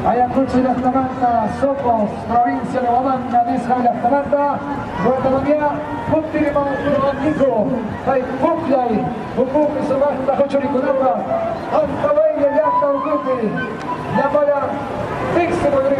Ayacucho y Las Tamantas, somos provincia de Huamanga, Mesa y Las Tamantas, Guatemala, Puntirima, Nico, hay Puclay, Pupuque, Sobasta, Jochoriconapa, Antabaile, Yacta, Ucuti, Yamara, Pixel,